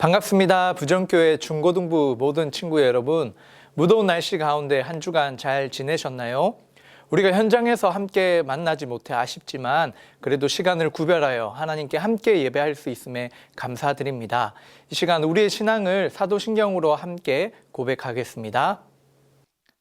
반갑습니다. 부정교회 중고등부 모든 친구 여러분, 무더운 날씨 가운데 한 주간 잘 지내셨나요? 우리가 현장에서 함께 만나지 못해 아쉽지만 그래도 시간을 구별하여 하나님께 함께 예배할 수 있음에 감사드립니다. 이 시간 우리의 신앙을 사도신경으로 함께 고백하겠습니다.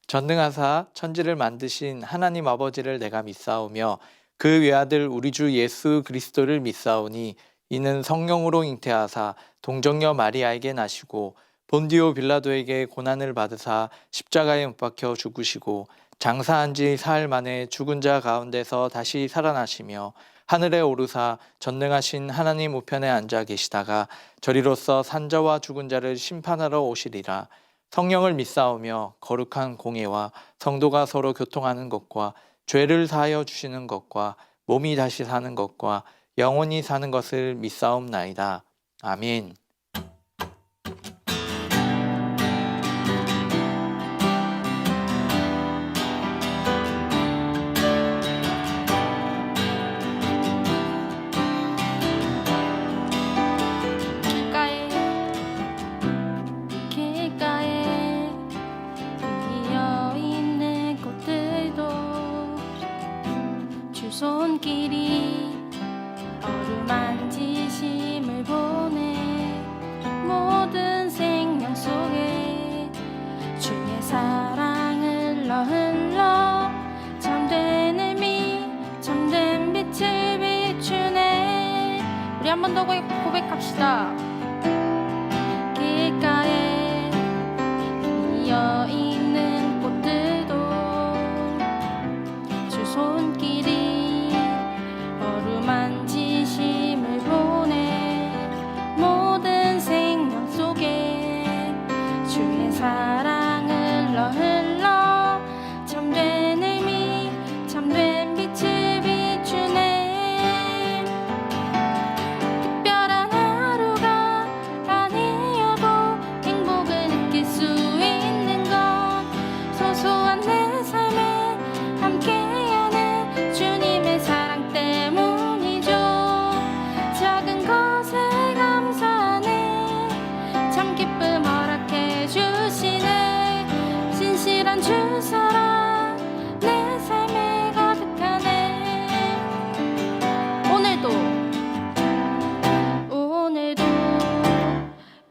전능하사 천지를 만드신 하나님 아버지를 내가 믿사오며 그 외아들 우리 주 예수 그리스도를 믿사오니 이는 성령으로 잉태하사 동정녀 마리아에게 나시고 본디오 빌라도에게 고난을 받으사 십자가에 못 박혀 죽으시고 장사한 지 사흘 만에 죽은 자 가운데서 다시 살아나시며 하늘에 오르사 전능하신 하나님 우편에 앉아 계시다가 저리로서 산자와 죽은 자를 심판하러 오시리라. 성령을 믿사오며 거룩한 공예와 성도가 서로 교통하는 것과 죄를 사하여 주시는 것과 몸이 다시 사는 것과 영원히 사는 것을 믿사옵나이다. 아멘. 길가에 비어있는 꽃들도 주 손길이 어루만지심을 보내 모든 생명 속에 주의 사랑을 흘러 참된 의미 참된 빛을 비추네. 우리 한 번 더 고백합시다. 길가에 피어있는 꽃들도 주 손길이 어루만지심을 보내 모든 생명 속에 주의 사랑을 흘러 참된 의미 참된 빛을 비추네. 특별한 하루가 아니어도 행복을 느낄 수 있는 건 소소한 내 삶에 함께하는 주님의 사랑 때문이죠. 작은 것에 감사하네. 참 기쁨 허락해 주시네. 진실한 주 사랑 내 삶에 가득하네. 오늘도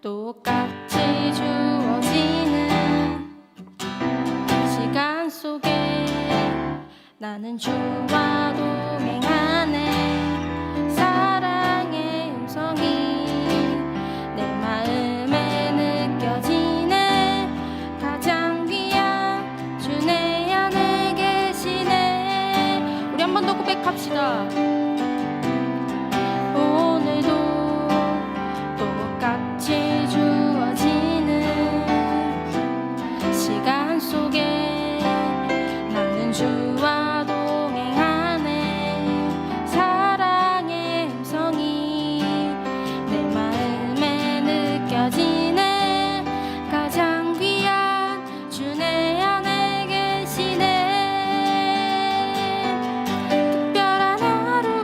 똑같이 주어지는 시간 속에 나는 주와 동행하네. 사랑의 음성이 내 마음에 느껴지네. 가장 귀한 주 내 안에 계시네. 우리 한 번 더 고백합시다. 오늘도 똑같이 주어지는 시간 속에 나는 주와 동행하네. 사랑의 음성이 내 마음에 느껴지네. 가장 귀한 주 내 안에 계시네. 특별한 하루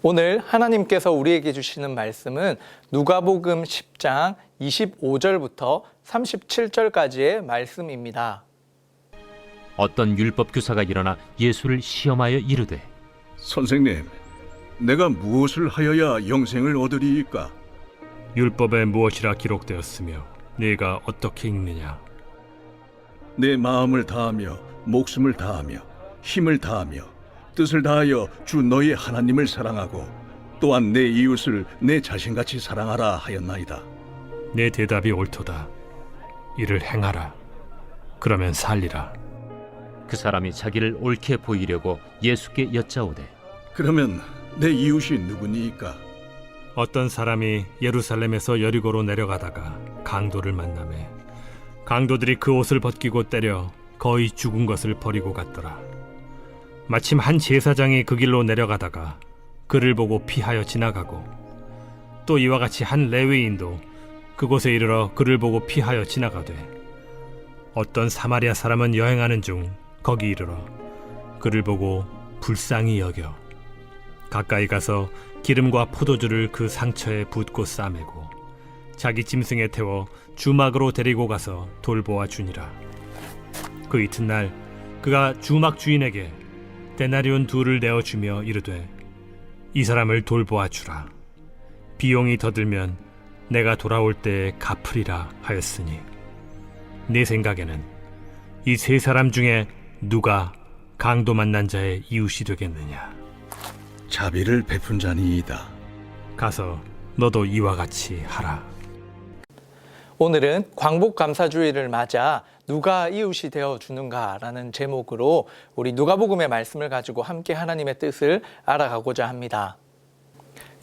오늘 하나님께서 우리에게 주시는 말씀은 누가복음 10장 25절부터 37절까지의 말씀입니다. 어떤 율법 교사가 일어나 예수를 시험하여 이르되 선생님, 내가 무엇을 하여야 영생을 얻으리이까? 율법에 무엇이라 기록되었으며 네가 어떻게 읽느냐? 내 마음을 다하며 목숨을 다하며 힘을 다하며 뜻을 다하여 주 너희 하나님을 사랑하고 또한 내 이웃을 내 자신같이 사랑하라 하였나이다. 내 대답이 옳도다. 이를 행하라. 그러면 살리라. 그 사람이 자기를 옳게 보이려고 예수께 여짜오되 그러면 내 이웃이 누구니이까? 어떤 사람이 예루살렘에서 여리고로 내려가다가 강도를 만나매 강도들이 그 옷을 벗기고 때려 거의 죽은 것을 버리고 갔더라. 마침 한 제사장이 그 길로 내려가다가 그를 보고 피하여 지나가고 또 이와 같이 한 레위인도 그곳에 이르러 그를 보고 피하여 지나가되 어떤 사마리아 사람은 여행하는 중 거기 이르러 그를 보고 불쌍히 여겨 가까이 가서 기름과 포도주를 그 상처에 붓고 싸매고 자기 짐승에 태워 주막으로 데리고 가서 돌보아 주니라. 그 이튿날 그가 주막 주인에게 데나리온 2를 내어주며 이르되 이 사람을 돌보아 주라. 비용이 더 들면 내가 돌아올 때에 갚으리라 하였으니 네 생각에는 이 세 사람 중에 누가 강도 만난 자의 이웃이 되겠느냐? 자비를 베푼 자니이다. 가서 너도 이와 같이 하라. 오늘은 광복감사주의를 맞아 누가 이웃이 되어 주는가라는 제목으로 우리 누가복음의 말씀을 가지고 함께 하나님의 뜻을 알아가고자 합니다.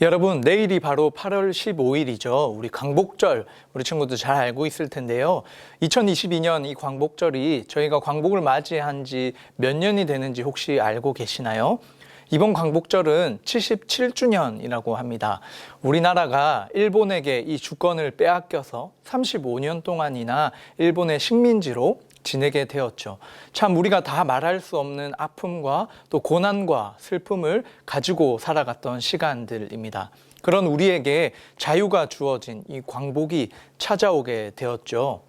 여러분, 내일이 바로 8월 15일이죠. 우리 광복절, 우리 친구들 잘 알고 있을 텐데요. 2022년 이 광복절이 저희가 광복을 맞이한 지 몇 년이 되는지 혹시 알고 계시나요? 이번 광복절은 77주년이라고 합니다. 우리나라가 일본에게 이 주권을 빼앗겨서 35년 동안이나 일본의 식민지로 지내게 되었죠. 참 우리가 다 말할 수 없는 아픔과 또 고난과 슬픔을 가지고 살아갔던 시간들입니다. 그런 우리에게 자유가 주어진 이 광복이 찾아오게 되었죠.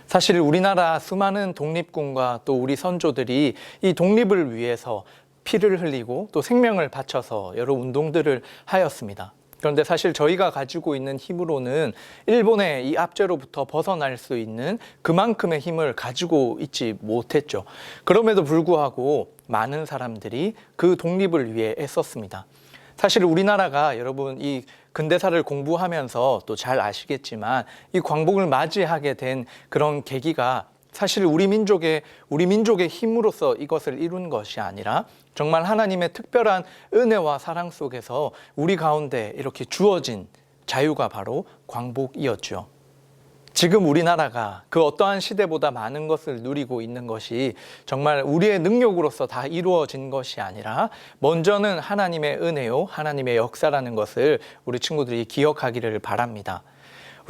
사실 우리나라 수많은 독립군과 또 우리 선조들이 이 독립을 위해서 피를 흘리고 또 생명을 바쳐서 여러 운동들을 하였습니다. 그런데 사실 저희가 가지고 있는 힘으로는 일본의 이 압제로부터 벗어날 수 있는 그만큼의 힘을 가지고 있지 못했죠. 그럼에도 불구하고 많은 사람들이 그 독립을 위해 애썼습니다. 사실 우리나라가 여러분 이 근대사를 공부하면서 또 잘 아시겠지만 이 광복을 맞이하게 된 그런 계기가 사실 우리 민족의 힘으로서 이것을 이룬 것이 아니라 정말 하나님의 특별한 은혜와 사랑 속에서 우리 가운데 이렇게 주어진 자유가 바로 광복이었죠. 지금 우리나라가 그 어떠한 시대보다 많은 것을 누리고 있는 것이 정말 우리의 능력으로서 다 이루어진 것이 아니라 먼저는 하나님의 은혜요, 하나님의 역사라는 것을 우리 친구들이 기억하기를 바랍니다.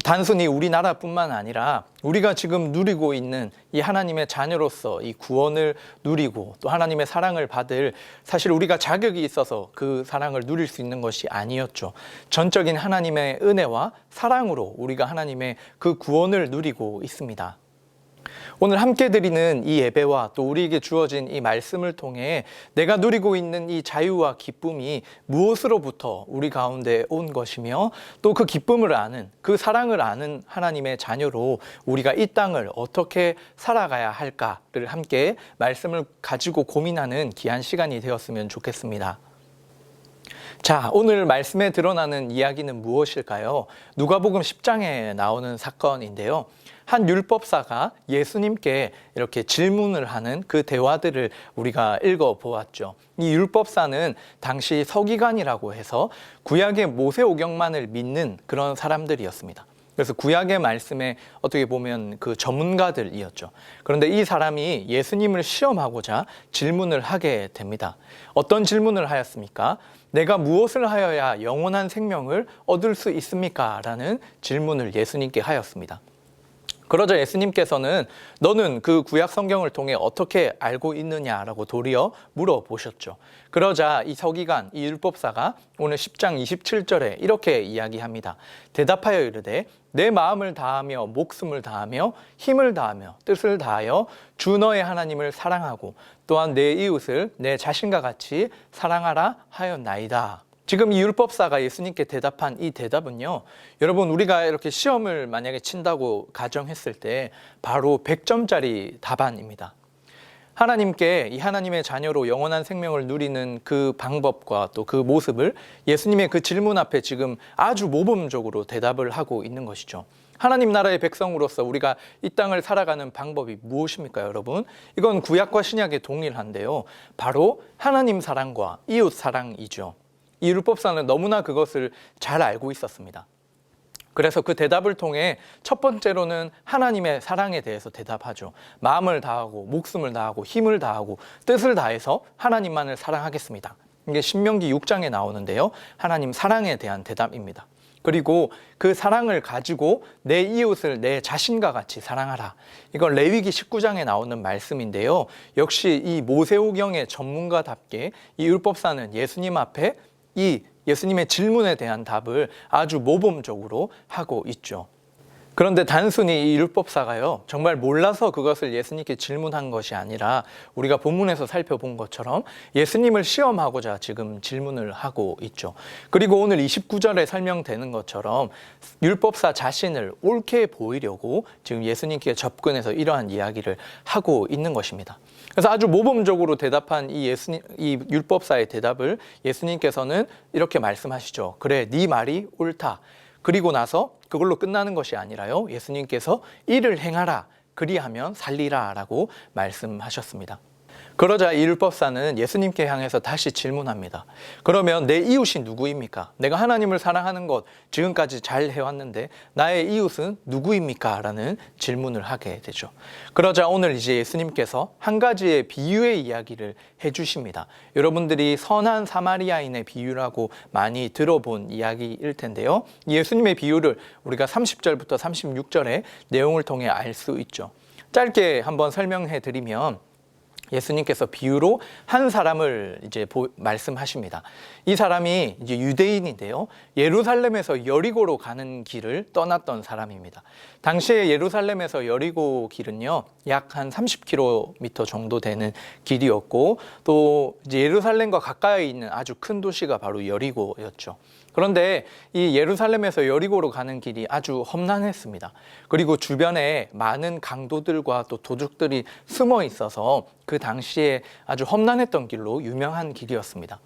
단순히 우리나라뿐만 아니라 우리가 지금 누리고 있는 이 하나님의 자녀로서 이 구원을 누리고 또 하나님의 사랑을 받을 사실 우리가 자격이 있어서 그 사랑을 누릴 수 있는 것이 아니었죠. 전적인 하나님의 은혜와 사랑으로 우리가 하나님의 그 구원을 누리고 있습니다. 오늘 함께 드리는 이 예배와 또 우리에게 주어진 이 말씀을 통해 내가 누리고 있는 이 자유와 기쁨이 무엇으로부터 우리 가운데 온 것이며 또 그 기쁨을 아는, 그 사랑을 아는 하나님의 자녀로 우리가 이 땅을 어떻게 살아가야 할까를 함께 말씀을 가지고 고민하는 귀한 시간이 되었으면 좋겠습니다. 자, 오늘 말씀에 드러나는 이야기는 무엇일까요? 누가복음 10장에 나오는 사건인데요. 한 율법사가 예수님께 이렇게 질문을 하는 그 대화들을 우리가 읽어보았죠. 이 율법사는 당시 서기관이라고 해서 구약의 모세오경만을 믿는 그런 사람들이었습니다. 그래서 구약의 말씀에 어떻게 보면 그 전문가들이었죠. 그런데 이 사람이 예수님을 시험하고자 질문을 하게 됩니다. 어떤 질문을 하였습니까? 내가 무엇을 하여야 영원한 생명을 얻을 수 있습니까? 라는 질문을 예수님께 하였습니다. 그러자 예수님께서는 너는 그 구약 성경을 통해 어떻게 알고 있느냐라고 도리어 물어보셨죠. 그러자 이 서기관, 이 율법사가 오늘 10장 27절에 이렇게 이야기합니다. 대답하여 이르되 내 마음을 다하며 목숨을 다하며 힘을 다하며 뜻을 다하여 주 너의 하나님을 사랑하고 또한 내 이웃을 내 자신과 같이 사랑하라 하였나이다. 지금 이 율법사가 예수님께 대답한 이 대답은요, 여러분 우리가 이렇게 시험을 만약에 친다고 가정했을 때 바로 100점짜리 답안입니다. 하나님께 이 하나님의 자녀로 영원한 생명을 누리는 그 방법과 또 그 모습을 예수님의 그 질문 앞에 지금 아주 모범적으로 대답을 하고 있는 것이죠. 하나님 나라의 백성으로서 우리가 이 땅을 살아가는 방법이 무엇입니까, 여러분? 이건 구약과 신약에 동일한데요. 바로 하나님 사랑과 이웃 사랑이죠. 이 율법사는 너무나 그것을 잘 알고 있었습니다. 그래서 그 대답을 통해 첫 번째로는 하나님의 사랑에 대해서 대답하죠. 마음을 다하고 목숨을 다하고 힘을 다하고 뜻을 다해서 하나님만을 사랑하겠습니다. 이게 신명기 6장에 나오는데요. 하나님 사랑에 대한 대답입니다. 그리고 그 사랑을 가지고 내 이웃을 내 자신과 같이 사랑하라. 이건 레위기 19장에 나오는 말씀인데요. 역시 이 모세오경의 전문가답게 이 율법사는 예수님 앞에 이 예수님의 질문에 대한 답을 아주 모범적으로 하고 있죠. 그런데 단순히 이 율법사가요, 정말 몰라서 그것을 예수님께 질문한 것이 아니라 우리가 본문에서 살펴본 것처럼 예수님을 시험하고자 지금 질문을 하고 있죠. 그리고 오늘 29절에 설명되는 것처럼 율법사 자신을 옳게 보이려고 지금 예수님께 접근해서 이러한 이야기를 하고 있는 것입니다. 그래서 아주 모범적으로 대답한 이 율법사의 대답을 예수님께서는 이렇게 말씀하시죠. 그래, 네 말이 옳다. 그리고 나서 그걸로 끝나는 것이 아니라요, 예수님께서 이를 행하라, 그리하면 살리라 라고 말씀하셨습니다. 그러자 이 율법사는 예수님께 향해서 다시 질문합니다. 그러면 내 이웃이 누구입니까? 내가 하나님을 사랑하는 것 지금까지 잘 해왔는데 나의 이웃은 누구입니까? 라는 질문을 하게 되죠. 그러자 오늘 이제 예수님께서 한 가지의 비유의 이야기를 해주십니다. 여러분들이 선한 사마리아인의 비유라고 많이 들어본 이야기일 텐데요. 예수님의 비유를 우리가 30절부터 36절의 내용을 통해 알 수 있죠. 짧게 한번 설명해 드리면 예수님께서 비유로 한 사람을 이제 말씀하십니다. 이 사람이 이제 유대인인데요. 예루살렘에서 여리고로 가는 길을 떠났던 사람입니다. 당시에 예루살렘에서 여리고 길은요, 약 한 30km 정도 되는 길이었고, 또 이제 예루살렘과 가까이 있는 아주 큰 도시가 바로 여리고였죠. 그런데 이 예루살렘에서 여리고로 가는 길이 아주 험난했습니다. 그리고 주변에 많은 강도들과 또 도둑들이 숨어 있어서 그 당시에 아주 험난했던 길로 유명한 길이었습니다.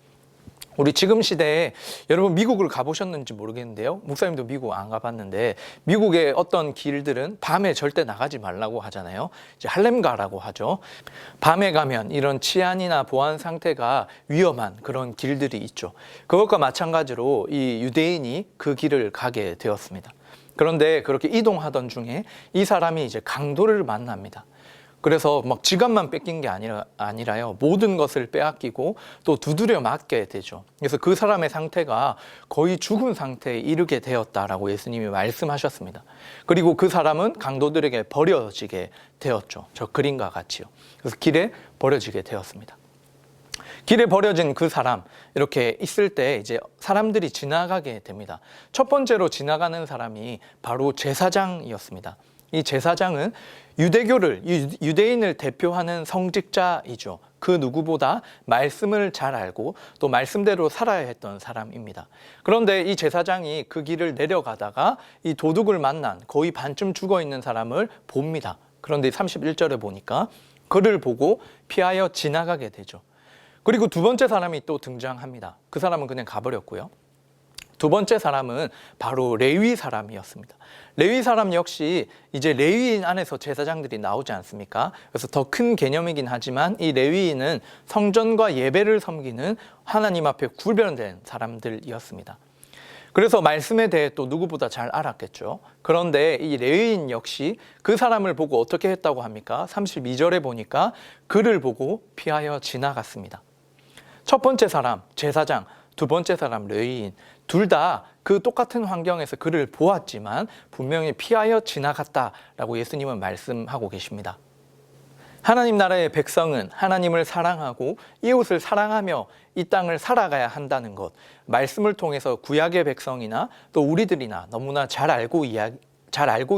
우리 지금 시대에 여러분 미국을 가보셨는지 모르겠는데요. 목사님도 미국 안 가봤는데 미국의 어떤 길들은 밤에 절대 나가지 말라고 하잖아요. 이제 할렘가라고 하죠. 밤에 가면 이런 치안이나 보안 상태가 위험한 그런 길들이 있죠. 그것과 마찬가지로 이 유대인이 그 길을 가게 되었습니다. 그런데 그렇게 이동하던 중에 이 사람이 이제 강도를 만납니다. 그래서 막 지갑만 뺏긴 게 아니라요, 모든 것을 빼앗기고 또 두드려 맞게 되죠. 그래서 그 사람의 상태가 거의 죽은 상태에 이르게 되었다라고 예수님이 말씀하셨습니다. 그리고 그 사람은 강도들에게 버려지게 되었죠. 저 그림과 같이요. 그래서 길에 버려지게 되었습니다. 길에 버려진 그 사람, 이렇게 있을 때 이제 사람들이 지나가게 됩니다. 첫 번째로 지나가는 사람이 바로 제사장이었습니다. 이 제사장은 유대인을 대표하는 성직자이죠. 그 누구보다 말씀을 잘 알고 또 말씀대로 살아야 했던 사람입니다. 그런데 이 제사장이 그 길을 내려가다가 이 도둑을 만난 거의 반쯤 죽어 있는 사람을 봅니다. 그런데 31절에 보니까 그를 보고 피하여 지나가게 되죠. 그리고 두 번째 사람이 또 등장합니다. 그 사람은 그냥 가버렸고요. 두 번째 사람은 바로 레위 사람이었습니다. 레위 사람 역시 이제 레위인 안에서 제사장들이 나오지 않습니까? 그래서 더 큰 개념이긴 하지만 이 레위인은 성전과 예배를 섬기는 하나님 앞에 구별된 사람들이었습니다. 그래서 말씀에 대해 또 누구보다 잘 알았겠죠. 그런데 이 레위인 역시 그 사람을 보고 어떻게 했다고 합니까? 32절에 보니까 그를 보고 피하여 지나갔습니다. 첫 번째 사람, 제사장, 두 번째 사람 레위인, 둘 다 그 똑같은 환경에서 그를 보았지만 분명히 피하여 지나갔다라고 예수님은 말씀하고 계십니다. 하나님 나라의 백성은 하나님을 사랑하고 이웃을 사랑하며 이 땅을 살아가야 한다는 것, 말씀을 통해서 구약의 백성이나 또 우리들이나 너무나 잘 알고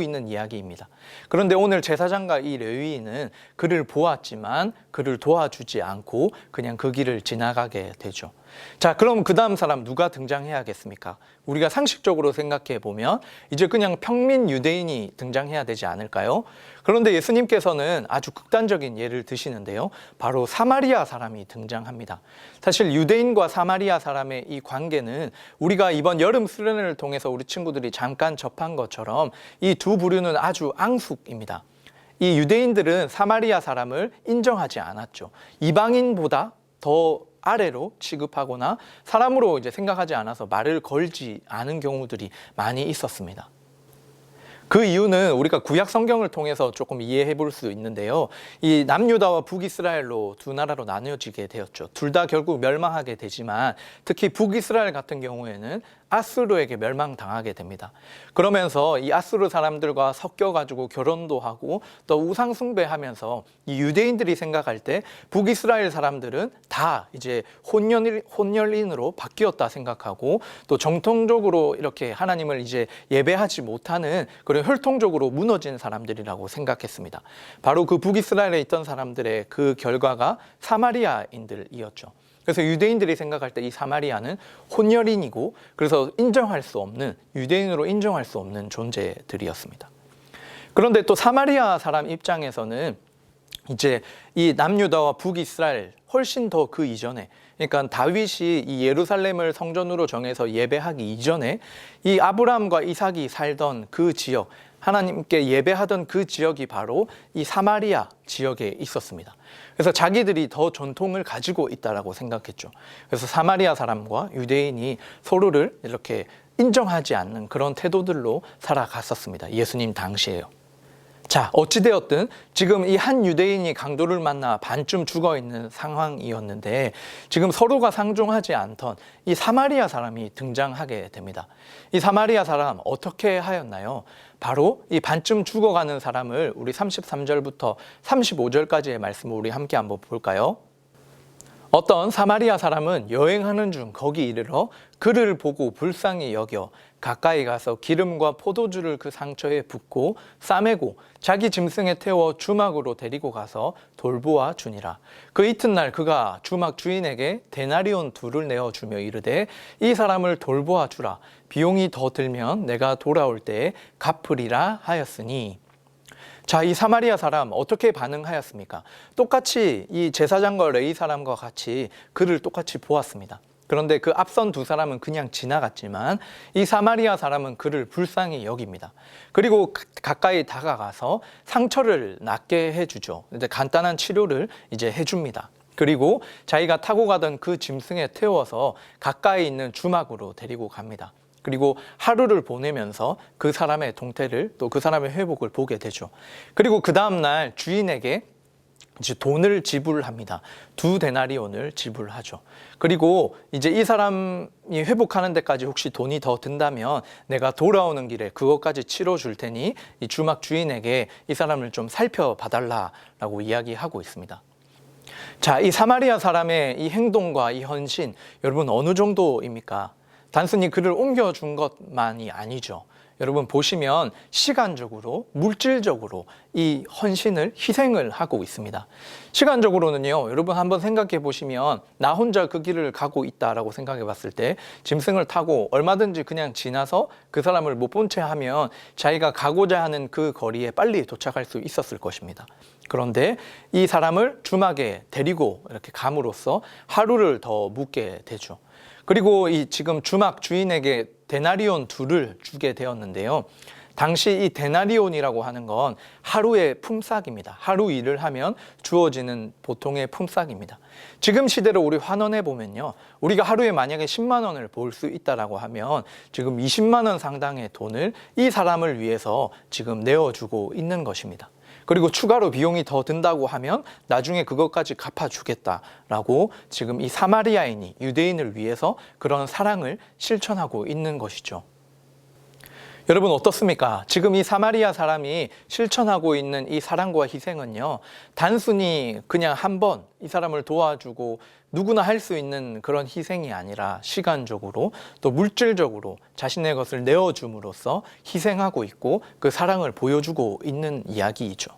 있는 이야기입니다. 그런데 오늘 제사장과 이 레위인은 그를 보았지만 그를 도와주지 않고 그냥 그 길을 지나가게 되죠. 자, 그럼 그 다음 사람 누가 등장해야겠습니까? 우리가 상식적으로 생각해 보면 이제 그냥 평민 유대인이 등장해야 되지 않을까요? 그런데 예수님께서는 아주 극단적인 예를 드시는데요. 바로 사마리아 사람이 등장합니다. 사실 유대인과 사마리아 사람의 이 관계는 우리가 이번 여름 수련회를 통해서 우리 친구들이 잠깐 접한 것처럼 이 두 부류는 아주 앙숙입니다. 이 유대인들은 사마리아 사람을 인정하지 않았죠. 이방인보다 더 아래로 취급하거나 사람으로 이제 생각하지 않아서 말을 걸지 않은 경우들이 많이 있었습니다. 그 이유는 우리가 구약 성경을 통해서 조금 이해해 볼 수 있는데요. 이 남유다와 북이스라엘로 두 나라로 나뉘어지게 되었죠. 둘 다 결국 멸망하게 되지만 특히 북이스라엘 같은 경우에는 아수르에게 멸망당하게 됩니다. 그러면서 이 아수르 사람들과 섞여가지고 결혼도 하고 또 우상 숭배하면서 이 유대인들이 생각할 때 북이스라엘 사람들은 다 이제 혼혈인으로 바뀌었다 생각하고 또 정통적으로 이렇게 하나님을 이제 예배하지 못하는 그런 혈통적으로 무너진 사람들이라고 생각했습니다. 바로 그 북이스라엘에 있던 사람들의 그 결과가 사마리아인들이었죠. 그래서 유대인들이 생각할 때 이 사마리아는 혼혈인이고 그래서 인정할 수 없는, 유대인으로 인정할 수 없는 존재들이었습니다. 그런데 또 사마리아 사람 입장에서는 이제 이 남유다와 북이스라엘 훨씬 더 그 이전에, 그러니까 다윗이 이 예루살렘을 성전으로 정해서 예배하기 이전에 이 아브라함과 이삭이 살던 그 지역, 하나님께 예배하던 그 지역이 바로 이 사마리아 지역에 있었습니다. 그래서 자기들이 더 전통을 가지고 있다라고 생각했죠. 그래서 사마리아 사람과 유대인이 서로를 이렇게 인정하지 않는 그런 태도들로 살아갔었습니다. 예수님 당시에요. 자, 어찌되었든 지금 이 한 유대인이 강도를 만나 반쯤 죽어있는 상황이었는데 지금 서로가 상종하지 않던 이 사마리아 사람이 등장하게 됩니다. 이 사마리아 사람 어떻게 하였나요? 바로 이 반쯤 죽어가는 사람을 우리 33절부터 35절까지의 말씀을 우리 함께 한번 볼까요? 어떤 사마리아 사람은 여행하는 중 거기 이르러 그를 보고 불쌍히 여겨 가까이 가서 기름과 포도주를 그 상처에 붓고 싸매고 자기 짐승에 태워 주막으로 데리고 가서 돌보아 주니라. 그 이튿날 그가 주막 주인에게 데나리온 2를 내어 주며 이르되 이 사람을 돌보아 주라. 비용이 더 들면 내가 돌아올 때에 갚으리라 하였으니. 자, 이 사마리아 사람 어떻게 반응하였습니까? 똑같이 이 제사장과 레위 사람과 같이 그를 똑같이 보았습니다. 그런데 그 앞선 두 사람은 그냥 지나갔지만 이 사마리아 사람은 그를 불쌍히 여깁니다. 그리고 가까이 다가가서 상처를 낫게 해주죠. 이제 간단한 치료를 이제 해줍니다. 그리고 자기가 타고 가던 그 짐승에 태워서 가까이 있는 주막으로 데리고 갑니다. 그리고 하루를 보내면서 그 사람의 동태를 또 그 사람의 회복을 보게 되죠. 그리고 그 다음날 주인에게 이제 돈을 지불합니다. 2데나리온을 지불하죠. 그리고 이제 이 사람이 회복하는 데까지 혹시 돈이 더 든다면 내가 돌아오는 길에 그것까지 치러줄 테니 이 주막 주인에게 이 사람을 좀 살펴봐달라라고 이야기하고 있습니다. 자, 이 사마리아 사람의 이 행동과 이 헌신, 여러분 어느 정도입니까? 단순히 그를 옮겨준 것만이 아니죠. 여러분 보시면 시간적으로, 물질적으로 이 헌신을, 희생을 하고 있습니다. 시간적으로는요, 여러분 한번 생각해 보시면 나 혼자 그 길을 가고 있다라고 생각해 봤을 때 짐승을 타고 얼마든지 그냥 지나서 그 사람을 못 본 채 하면 자기가 가고자 하는 그 거리에 빨리 도착할 수 있었을 것입니다. 그런데 이 사람을 주막에 데리고 이렇게 감으로써 하루를 더 묵게 되죠. 그리고 이 지금 주막 주인에게 데나리온 2를 주게 되었는데요. 당시 이 데나리온이라고 하는 건 하루의 품삯입니다. 하루 일을 하면 주어지는 보통의 품삯입니다. 지금 시대로 우리 환원해 보면요, 우리가 하루에 만약에 10만 원을 벌 수 있다라고 하면 지금 20만 원 상당의 돈을 이 사람을 위해서 지금 내어주고 있는 것입니다. 그리고 추가로 비용이 더 든다고 하면 나중에 그것까지 갚아주겠다라고 지금 이 사마리아인이 유대인을 위해서 그런 사랑을 실천하고 있는 것이죠. 여러분 어떻습니까? 지금 이 사마리아 사람이 실천하고 있는 이 사랑과 희생은요, 단순히 그냥 한번 이 사람을 도와주고 누구나 할 수 있는 그런 희생이 아니라 시간적으로 또 물질적으로 자신의 것을 내어줌으로써 희생하고 있고 그 사랑을 보여주고 있는 이야기이죠.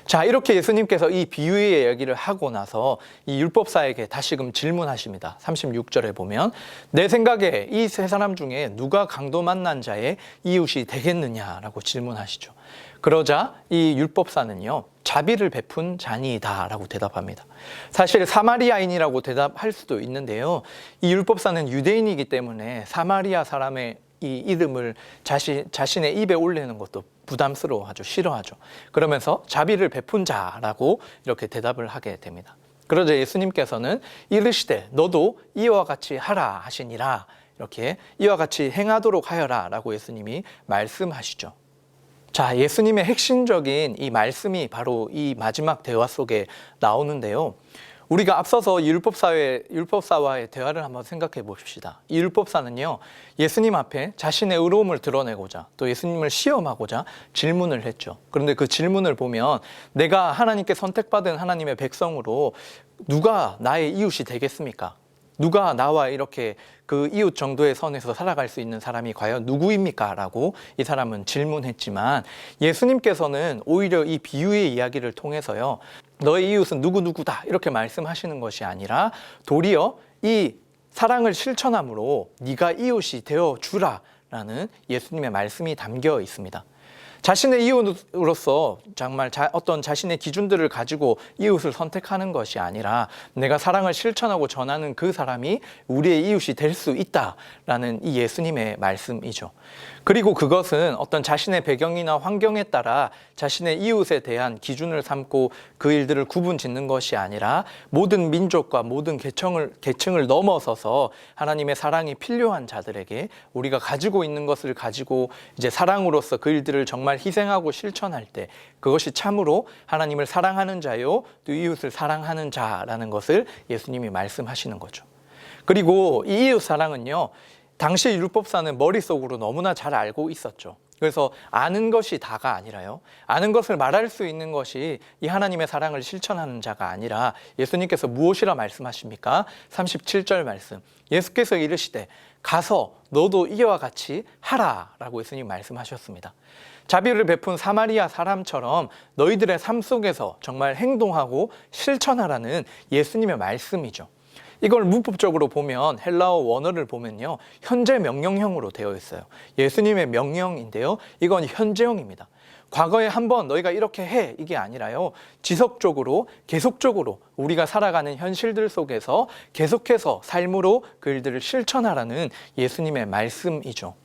자, 이렇게 예수님께서 이 비유의 이야기를 하고 나서 이 율법사에게 다시금 질문하십니다. 36절에 보면 내 생각에 이 세 사람 중에 누가 강도 만난 자의 이웃이 되겠느냐라고 질문하시죠. 그러자 이 율법사는요, 자비를 베푼 자니이다 라고 대답합니다. 사실 사마리아인이라고 대답할 수도 있는데요, 이 율법사는 유대인이기 때문에 사마리아 사람의 이 이름을 자신의 입에 올리는 것도 부담스러워하죠. 싫어하죠. 그러면서 자비를 베푼 자라고 이렇게 대답을 하게 됩니다. 그러자 예수님께서는 이르시되 너도 이와 같이 하라 하시니라, 이렇게 이와 같이 행하도록 하여라 라고 예수님이 말씀하시죠. 자, 예수님의 핵심적인 이 말씀이 바로 이 마지막 대화 속에 나오는데요, 우리가 앞서서 율법사와의 대화를 한번 생각해 봅시다. 이 율법사는요, 예수님 앞에 자신의 의로움을 드러내고자 또 예수님을 시험하고자 질문을 했죠. 그런데 그 질문을 보면 내가 하나님께 선택받은 하나님의 백성으로 누가 나의 이웃이 되겠습니까? 누가 나와 이렇게 그 이웃 정도의 선에서 살아갈 수 있는 사람이 과연 누구입니까? 라고 이 사람은 질문했지만 예수님께서는 오히려 이 비유의 이야기를 통해서요, 너의 이웃은 누구누구다 이렇게 말씀하시는 것이 아니라 도리어 이 사랑을 실천함으로 네가 이웃이 되어주라 라는 예수님의 말씀이 담겨 있습니다. 자신의 이웃으로서 정말 어떤 자신의 기준들을 가지고 이웃을 선택하는 것이 아니라 내가 사랑을 실천하고 전하는 그 사람이 우리의 이웃이 될 수 있다라는 이 예수님의 말씀이죠. 그리고 그것은 어떤 자신의 배경이나 환경에 따라 자신의 이웃에 대한 기준을 삼고 그 일들을 구분 짓는 것이 아니라 모든 민족과 모든 계층을 넘어서서 하나님의 사랑이 필요한 자들에게 우리가 가지고 있는 것을 가지고 이제 사랑으로서 그 일들을 정말 희생하고 실천할 때 그것이 참으로 하나님을 사랑하는 자요 또 이웃을 사랑하는 자라는 것을 예수님이 말씀하시는 거죠. 그리고 이 이웃 사랑은요, 당시 율법사는 머릿속으로 너무나 잘 알고 있었죠. 그래서 아는 것이 다가 아니라요, 아는 것을 말할 수 있는 것이 이 하나님의 사랑을 실천하는 자가 아니라 예수님께서 무엇이라 말씀하십니까? 37절 말씀, 예수께서 이르시되 가서 너도 이와 같이 하라 라고 예수님 말씀하셨습니다. 자비를 베푼 사마리아 사람처럼 너희들의 삶 속에서 정말 행동하고 실천하라는 예수님의 말씀이죠. 이걸 문법적으로 보면 헬라어 원어를 보면요, 현재 명령형으로 되어 있어요. 예수님의 명령인데요, 이건 현재형입니다. 과거에 한번 너희가 이렇게 해 이게 아니라요, 지속적으로 계속적으로 우리가 살아가는 현실들 속에서 계속해서 삶으로 그 일들을 실천하라는 예수님의 말씀이죠.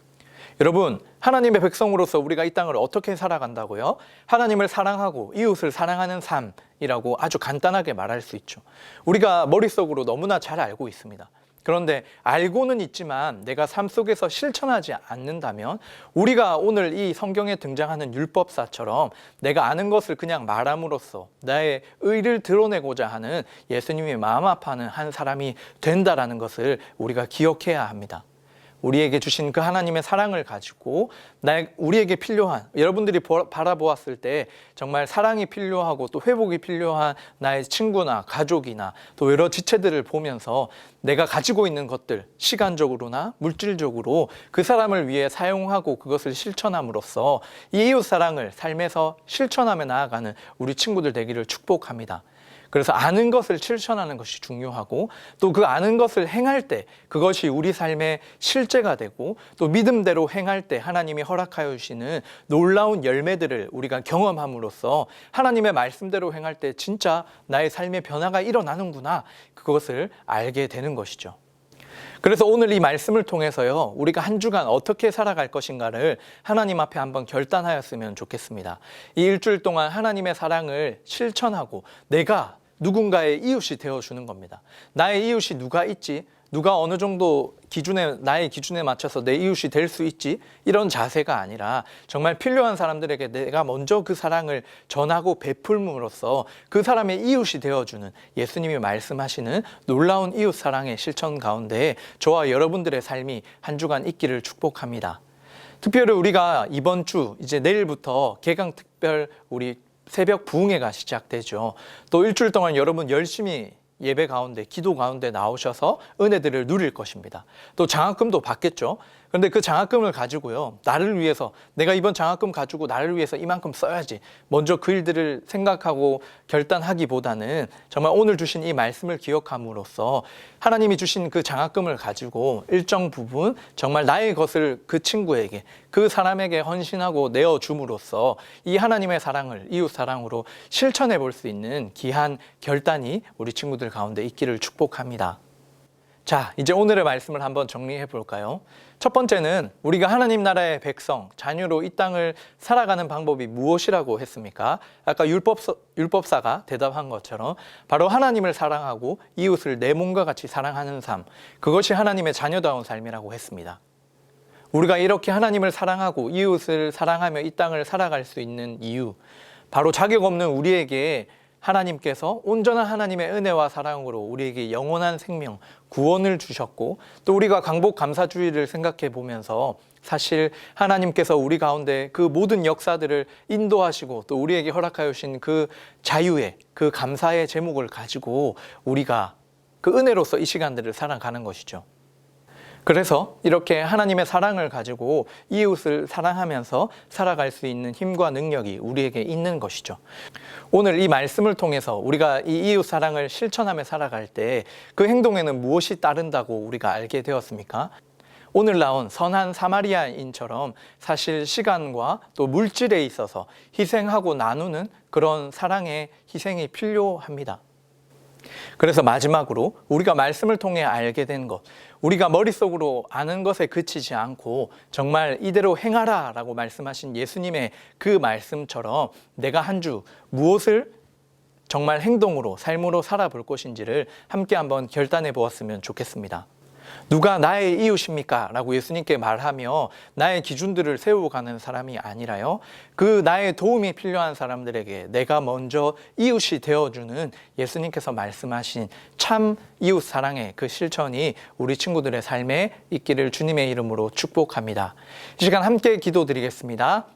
여러분, 하나님의 백성으로서 우리가 이 땅을 어떻게 살아간다고요? 하나님을 사랑하고 이웃을 사랑하는 삶이라고 아주 간단하게 말할 수 있죠. 우리가 머릿속으로 너무나 잘 알고 있습니다. 그런데 알고는 있지만 내가 삶 속에서 실천하지 않는다면 우리가 오늘 이 성경에 등장하는 율법사처럼 내가 아는 것을 그냥 말함으로써 나의 의를 드러내고자 하는 예수님이 마음 아파하는 한 사람이 된다라는 것을 우리가 기억해야 합니다. 우리에게 주신 그 하나님의 사랑을 가지고 우리에게 필요한, 여러분들이 바라보았을 때 정말 사랑이 필요하고 또 회복이 필요한 나의 친구나 가족이나 또 여러 지체들을 보면서 내가 가지고 있는 것들, 시간적으로나 물질적으로 그 사람을 위해 사용하고 그것을 실천함으로써 이 이웃 사랑을 삶에서 실천하며 나아가는 우리 친구들 되기를 축복합니다. 그래서 아는 것을 실천하는 것이 중요하고 또 그 아는 것을 행할 때 그것이 우리 삶의 실제가 되고 또 믿음대로 행할 때 하나님이 허락하여 주시는 놀라운 열매들을 우리가 경험함으로써 하나님의 말씀대로 행할 때 진짜 나의 삶의 변화가 일어나는구나, 그것을 알게 되는 것이죠. 그래서 오늘 이 말씀을 통해서요, 우리가 한 주간 어떻게 살아갈 것인가를 하나님 앞에 한번 결단하였으면 좋겠습니다. 이 일주일 동안 하나님의 사랑을 실천하고 내가 누군가의 이웃이 되어주는 겁니다. 나의 이웃이 누가 있지? 누가 어느 정도 나의 기준에 맞춰서 내 이웃이 될 수 있지, 이런 자세가 아니라 정말 필요한 사람들에게 내가 먼저 그 사랑을 전하고 베풀므로써 그 사람의 이웃이 되어주는 예수님이 말씀하시는 놀라운 이웃 사랑의 실천 가운데 저와 여러분들의 삶이 한 주간 있기를 축복합니다. 특별히 우리가 이번 주 이제 내일부터 개강특별 우리 새벽 부흥회가 시작되죠. 또 일주일 동안 여러분 열심히 예배 가운데, 기도 가운데 나오셔서 은혜들을 누릴 것입니다. 또 장학금도 받겠죠. 그런데 그 장학금을 가지고요, 나를 위해서, 내가 이번 장학금 가지고 나를 위해서 이만큼 써야지, 먼저 그 일들을 생각하고 결단하기보다는 정말 오늘 주신 이 말씀을 기억함으로써 하나님이 주신 그 장학금을 가지고 일정 부분 정말 나의 것을 그 친구에게, 그 사람에게 헌신하고 내어줌으로써 이 하나님의 사랑을 이웃 사랑으로 실천해 볼 수 있는 귀한 결단이 우리 친구들 가운데 있기를 축복합니다. 자, 이제 오늘의 말씀을 한번 정리해 볼까요? 첫 번째는 우리가 하나님 나라의 백성, 자녀로 이 땅을 살아가는 방법이 무엇이라고 했습니까? 아까 율법사가 대답한 것처럼 바로 하나님을 사랑하고 이웃을 내 몸과 같이 사랑하는 삶, 그것이 하나님의 자녀다운 삶이라고 했습니다. 우리가 이렇게 하나님을 사랑하고 이웃을 사랑하며 이 땅을 살아갈 수 있는 이유, 바로 자격 없는 우리에게 하나님께서 온전한 하나님의 은혜와 사랑으로 우리에게 영원한 생명, 구원을 주셨고, 또 우리가 강복 감사주의를 생각해 보면서 사실 하나님께서 우리 가운데 그 모든 역사들을 인도하시고 또 우리에게 허락하여 주신 그 자유의, 그 감사의 제목을 가지고 우리가 그 은혜로서 이 시간들을 살아가는 것이죠. 그래서 이렇게 하나님의 사랑을 가지고 이웃을 사랑하면서 살아갈 수 있는 힘과 능력이 우리에게 있는 것이죠. 오늘 이 말씀을 통해서 우리가 이 이웃 사랑을 실천하며 살아갈 때 그 행동에는 무엇이 따른다고 우리가 알게 되었습니까? 오늘 나온 선한 사마리아인처럼 사실 시간과 또 물질에 있어서 희생하고 나누는 그런 사랑의 희생이 필요합니다. 그래서 마지막으로 우리가 말씀을 통해 알게 된 것, 우리가 머릿속으로 아는 것에 그치지 않고 정말 이대로 행하라 라고 말씀하신 예수님의 그 말씀처럼 내가 한 주 무엇을 정말 행동으로, 삶으로 살아볼 것인지를 함께 한번 결단해 보았으면 좋겠습니다. 누가 나의 이웃입니까? 라고 예수님께 말하며 나의 기준들을 세워가는 사람이 아니라요, 그 나의 도움이 필요한 사람들에게 내가 먼저 이웃이 되어주는 예수님께서 말씀하신 참 이웃 사랑의 그 실천이 우리 친구들의 삶에 있기를 주님의 이름으로 축복합니다. 이 시간 함께 기도드리겠습니다.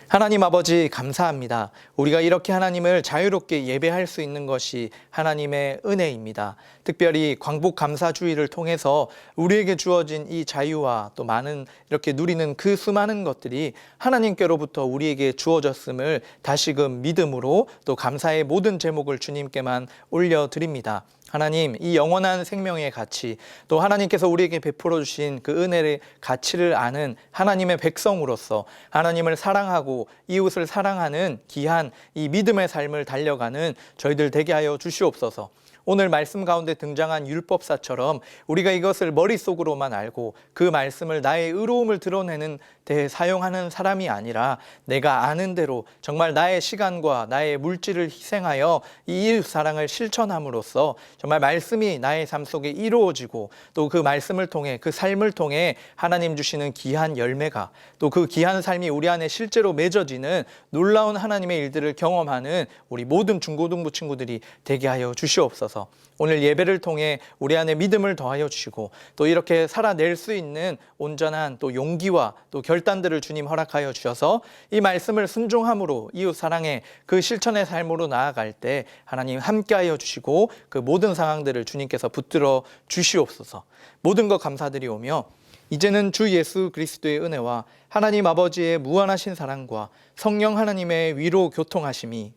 하나님 아버지, 감사합니다. 우리가 이렇게 하나님을 자유롭게 예배할 수 있는 것이 하나님의 은혜입니다. 특별히 광복 감사주의를 통해서 우리에게 주어진 이 자유와 또 많은 이렇게 누리는 그 수많은 것들이 하나님께로부터 우리에게 주어졌음을 다시금 믿음으로 또 감사의 모든 제목을 주님께만 올려드립니다. 하나님, 이 영원한 생명의 가치, 또 하나님께서 우리에게 베풀어 주신 그 은혜의 가치를 아는 하나님의 백성으로서 하나님을 사랑하고 이웃을 사랑하는 귀한 이 믿음의 삶을 달려가는 저희들 되게 하여 주시옵소서. 오늘 말씀 가운데 등장한 율법사처럼 우리가 이것을 머릿속으로만 알고 그 말씀을 나의 의로움을 드러내는 데 사용하는 사람이 아니라 내가 아는 대로 정말 나의 시간과 나의 물질을 희생하여 이 이웃 사랑을 실천함으로써 정말 말씀이 나의 삶 속에 이루어지고 또 그 말씀을 통해, 그 삶을 통해 하나님 주시는 귀한 열매가, 또 그 귀한 삶이 우리 안에 실제로 맺어지는 놀라운 하나님의 일들을 경험하는 우리 모든 중고등부 친구들이 되게 하여 주시옵소서. 오늘 예배를 통해 우리 안에 믿음을 더하여 주시고 또 이렇게 살아낼 수 있는 온전한 또 용기와 또 결단들을 주님 허락하여 주셔서 이 말씀을 순종함으로 이웃 사랑의 그 실천의 삶으로 나아갈 때 하나님 함께하여 주시고 그 모든 상황들을 주님께서 붙들어 주시옵소서. 모든 것 감사드리오며 이제는 주 예수 그리스도의 은혜와 하나님 아버지의 무한하신 사랑과 성령 하나님의 위로 교통하심이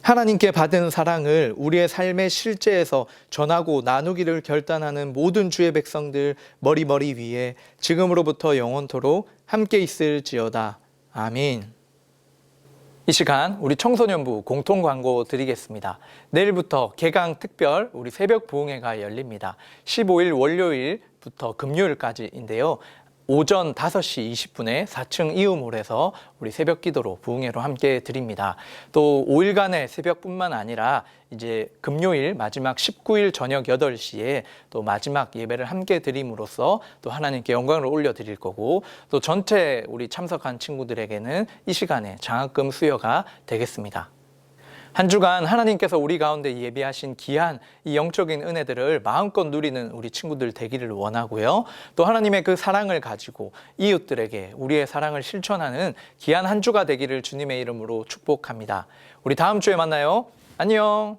하나님께 받은 사랑을 우리의 삶의 실제에서 전하고 나누기를 결단하는 모든 주의 백성들 머리 위에 지금으로부터 영원토록 함께 있을지어다. 아멘. 이 시간 우리 청소년부 공통 광고 드리겠습니다. 내일부터 개강 특별 우리 새벽 부흥회가 열립니다. 15일 월요일부터 금요일까지인데요. 오전 5시 20분에 4층 이음홀에서 우리 새벽 기도로 부흥회로 함께 드립니다. 또 5일간의 새벽뿐만 아니라 이제 금요일 마지막 19일 저녁 8시에 또 마지막 예배를 함께 드림으로써 또 하나님께 영광을 올려드릴 거고, 또 전체 우리 참석한 친구들에게는 이 시간에 장학금 수여가 되겠습니다. 한 주간 하나님께서 우리 가운데 예비하신 귀한 이 영적인 은혜들을 마음껏 누리는 우리 친구들 되기를 원하고요. 또 하나님의 그 사랑을 가지고 이웃들에게 우리의 사랑을 실천하는 귀한 한 주가 되기를 주님의 이름으로 축복합니다. 우리 다음 주에 만나요. 안녕.